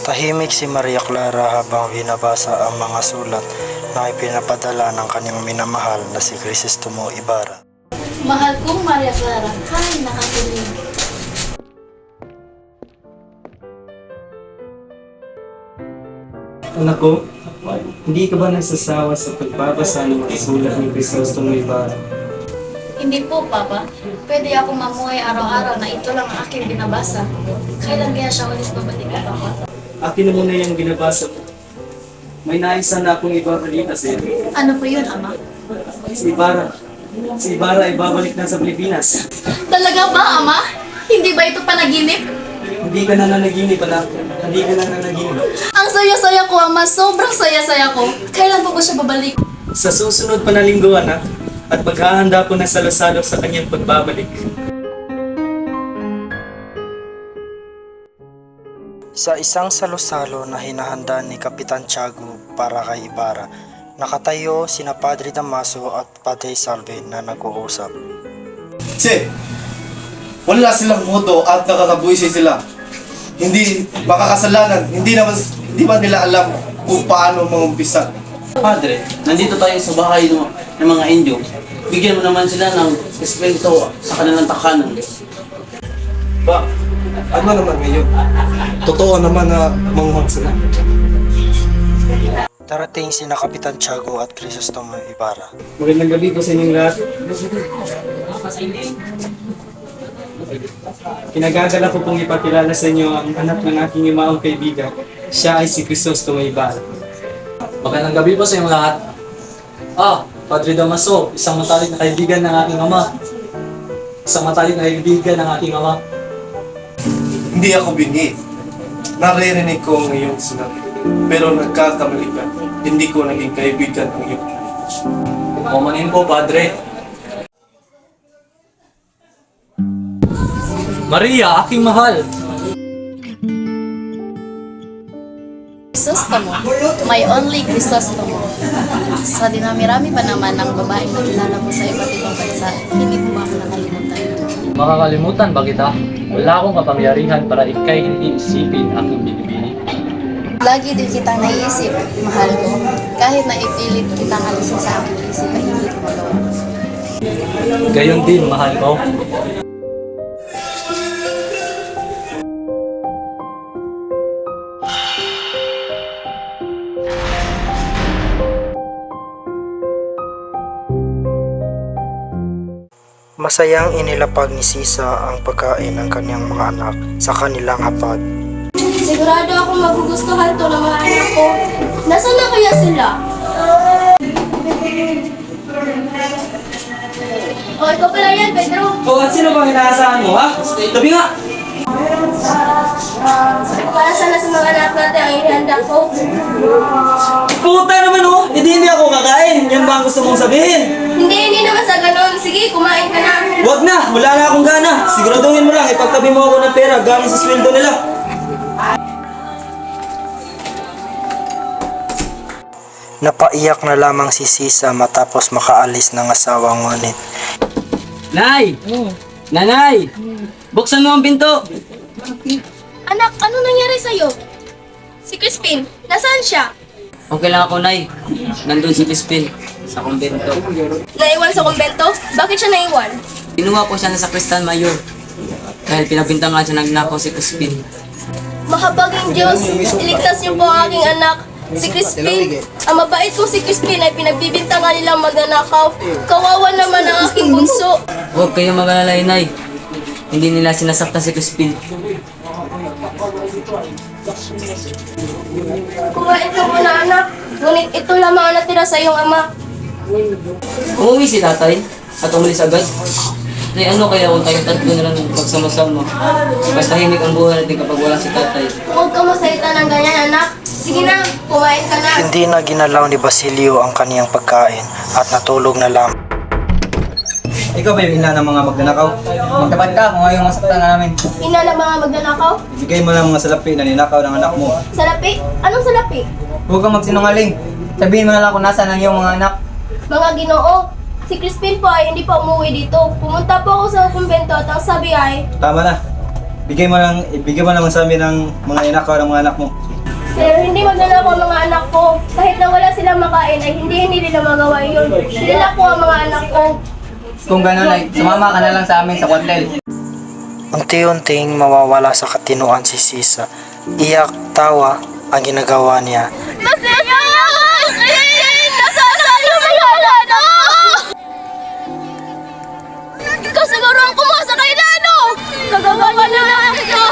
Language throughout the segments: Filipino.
Tahimik si Maria Clara habang binabasa ang mga sulat na ipinapadala ng kanyang minamahal na si Crisostomo Ibarra. Mahal kong Maria Clara, hay nakakilig. Anak ko, hindi ka ba nagsasawa sa pagbabasa ng mga sulat ni Crisostomo Ibarra? Hindi po, Papa. Pwede ako mamuhay araw-araw na ito lang ang aking binabasa. Kailan kaya siya ulit babalik, Papa? Akin na muna yung binabasa mo. May naisa na akong ibabalita sa iyo. Ano po yun, Ama? Si Ibarra. Si Ibarra ay babalik na sa Pilipinas. Talaga ba, Ama? Hindi ba ito panaginip? Hindi ka na nanaginip, anak. Hindi ka na nanaginip. Ang saya-saya ko, Ama. Sobrang saya-saya ko. Kailan pa ba siya babalik? Sa susunod pa na linggo, anak, at maghahanda ko na salo-salo sa kanyang pagbabalik. Sa isang salo-salo na hinahanda ni Kapitan Tiago para kay Ibarra, nakatayo sina Padre Damaso at Padre Salve na nag-uusap. Che, wala silang modo at nakakabuisi sila. Hindi makakasalanan, hindi ba nila alam kung paano mangumpisa. Padre, nandito tayo sa bahay ng mga Indio. Bigyan mo naman sila ng espiritu sa kanilang takanan. Ba, ano naman ngayon? Totoo naman na manguhang sila. Darating sina Kapitan Tiago at Crisostomo Ibarra. Magandang gabi po sa inyong lahat. Pinagagala ko pong ipakilala sa inyo ang anak ng aking imaong kaibigan. Siya ay si Crisostomo Ibarra. Magandang gabi po sa inyong lahat. Padre Damaso, isang matalik na kaibigan ng aking ama. Isang matalik na kaibigan ng aking ama. Hindi ako bingi. Naririnig ko ang iyong sinabi. Pero nagkakamali ka. Hindi ko naging kaibigan ang iyong. Kumanin po, Padre. Maria, aking mahal. Crisostomo, my only Crisostomo. Sa dinami-rami pa naman ng babaeng nakilala mo sa iba't ibang bansa, hindi mo ba ako nakalimutan? Makakalimutan ba kita? Wala akong kapangyarihan para ikay hindi isipin aking binibini. Lagi din kitang naiisip, mahal ko. Kahit na ipilit kitang alisin sa aking isip ay hindi ko magawa. Gayon din, mahal ko. Masayang inilapag ni Sisa ang pagkain ng kanyang mga anak sa kanilang hapag. Sigurado akong magugustuhan to ng mga anak ko. Nasaan na kaya sila? O, ikaw pala yan, Pedro. At sino bang inaasahan mo, ha? Tabi nga! Para sana sa mga anak natin ang ihanda ko. Puta naman, oh! Hindi ako kakain! Yan ba ang gusto mong sabihin? Hindi naman sa ganun. Sige, kumain ka na. Wag na! Wala na akong gana! Siguraduhin mo lang, ipagtabi mo ako ng pera galing sa sweldo nila. Napaiyak na lamang si Sisa matapos makaalis ng asawa, ngunit Nay! Nanay! Buksan mo ang pinto! Anak, ano nangyari sa'yo? Si Crispin, nasaan siya? Okay lang ako, Nay. Nandun si Crispin sa kumbento. Naiwan sa kumbento? Bakit siya naiwan? Kinuha ko siya na sa Kristal Mayor. Dahil pinabintangan siya nagnakaw si Crispin. Mahabaging Diyos, iligtas niyo po ang aking anak. Si Crispin, ang mabait kong si Crispin ay pinagbibintangan nilang magnanakaw. Kawawa naman ang aking bunso. Huwag kayong mag-alala, Nay. Hindi nila sinasaktan si Crispin. Kumain ka muna anak, ngunit ito lamang ang natira sa iyong ama. Umuwi si tatay at umalis agad. Nay, ano kaya kung tayong tatlo na lang magsama-sama? Mas tahimik ang buhay natin kapag wala si tatay. Huwag ka masalita ng ganyan anak. Sige na, kumain ka na. hindi na ginalaw ni Basilio ang kaniyang pagkain at natulog na lamang. Ikaw ba yung ina ng mga magnanakaw? Magtapat ka kung ayaw masaktan na namin. Ina ng mga magnanakaw? Ibigay mo lang mga salapi na ninakaw ng anak mo. Salapi? Anong salapi? Huwag kang magsinungaling. Sabihin mo na lang kung nasaan ang iyong mga anak. Mga Ginoo, si Crispin po ay hindi pa umuwi dito. Pumunta po ako sa kumbento at ang sabi ay, Tama na. Ibigay mo naman sa amin ang mga ninakaw ng mga anak mo. Sir, hindi magnanakaw ang mga anak ko. Kahit na wala silang makain ay hindi nila magawa yun. Nila po ang mga anak ko. Kung gano'n ay sumama ka na lang sa amin sa kwartel. Unti-unting mawawala sa katinuan si Sisa. Iyak, tawa ang ginagawa niya. Ikaw siguro ang kumuha sa kailano! Kagawa ka na lang ito!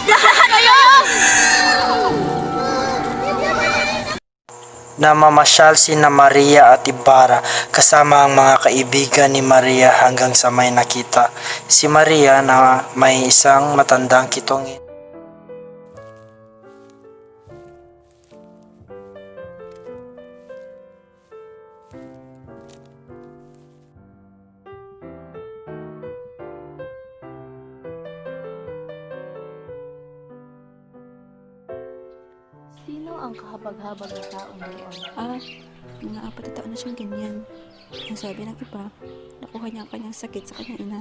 Lahat kayo! Namamasyal sina Maria at Ibarra kasama ang mga kaibigan ni Maria hanggang sa may nakita si Maria na may isang matandang kitongin. Sino ang kahabag-habag na taong doon? Mga 4 na taon na siyang ganyan. Ang sabi ng iba, nakuha niya ang kanyang sakit sa kanyang ina.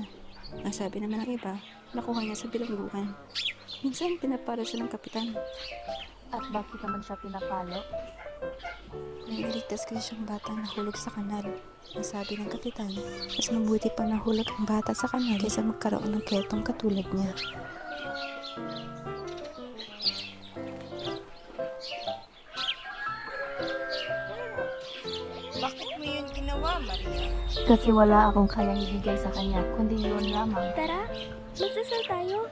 Ang sabi naman ng iba, nakuha niya sa bilangguan. Minsan pinapalo siya ng kapitan. At bakit naman siya pinapalo? Nailigtas kasi siyang bata na hulog sa kanal. Ang sabi ng kapitan, mas mabuti pa nahulog ang bata sa kanal kaysa magkaroon ng ketong katulad niya. Kasi wala akong kayang ibigay sa kanya, kundi yun lamang. Tara, magdasal tayo.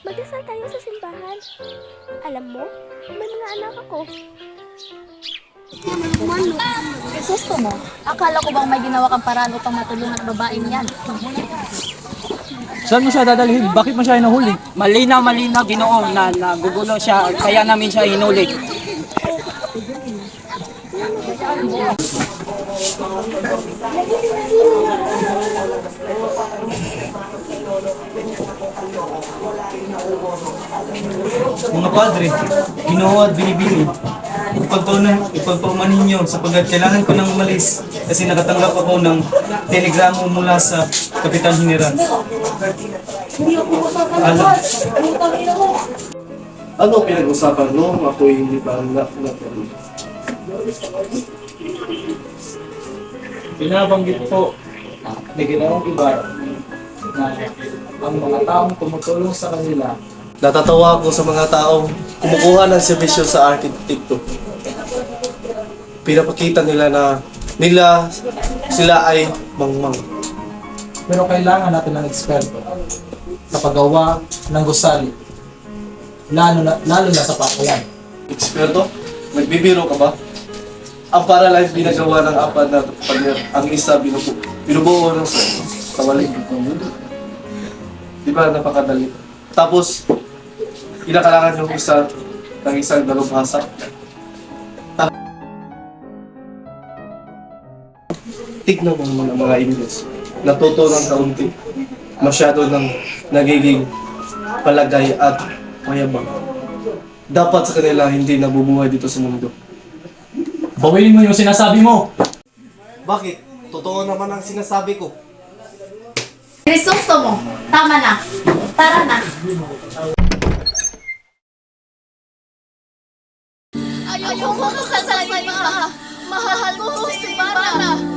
Magdasal tayo sa simbahan. Alam mo, may mga anak ako. Gusto mo? Akala ko bang may ginawa kang paraan upang matulungan ang babaeng yan? Saan mo siya dadalhin? Bakit mo siya hinahuli? Malinaw, Ginoo, na nagugulo siya. Kaya namin siya hinuli. Mga padre, Ginoo at binibini, ipagpauman ninyo sapagkat kailangan ko nang umalis kasi nakatanggap ako ng telegramo mula sa Kapitan General. Alam, Ano pinag-usapan no? Ako'y hindi pa Binabanggit po ni Ginoong Ibarra na ang mga taong tumutulong sa kanila Natatawa ako sa mga taong kumukuha ng serbisyo sa arkitekto. Pinapakita nila na sila ay mangmang. pero kailangan natin ng eksperto sa paggawa ng gusali lalo na sa pakayan. Eksperto? Nagbibiro ka ba? Ang paralyze binagawa ng apat na pader. Ang isa binubuo ng kawali. Di ba napakadali? Tapos, kinakailangan yung isa ng isang dalubhasa. Tignan mo mga Ingles. Natuto ng kaunti. Masyado ng nagiging palagay at mayabang. Dapat sa kanila hindi nabubuhay dito sa mundo. Bawiin mo yung sinasabi mo! Bakit? Totoo naman ang sinasabi ko. Krisostomo, tama na. Tara na. Ayoko mo sa iba. Mahal ko si Ibarra.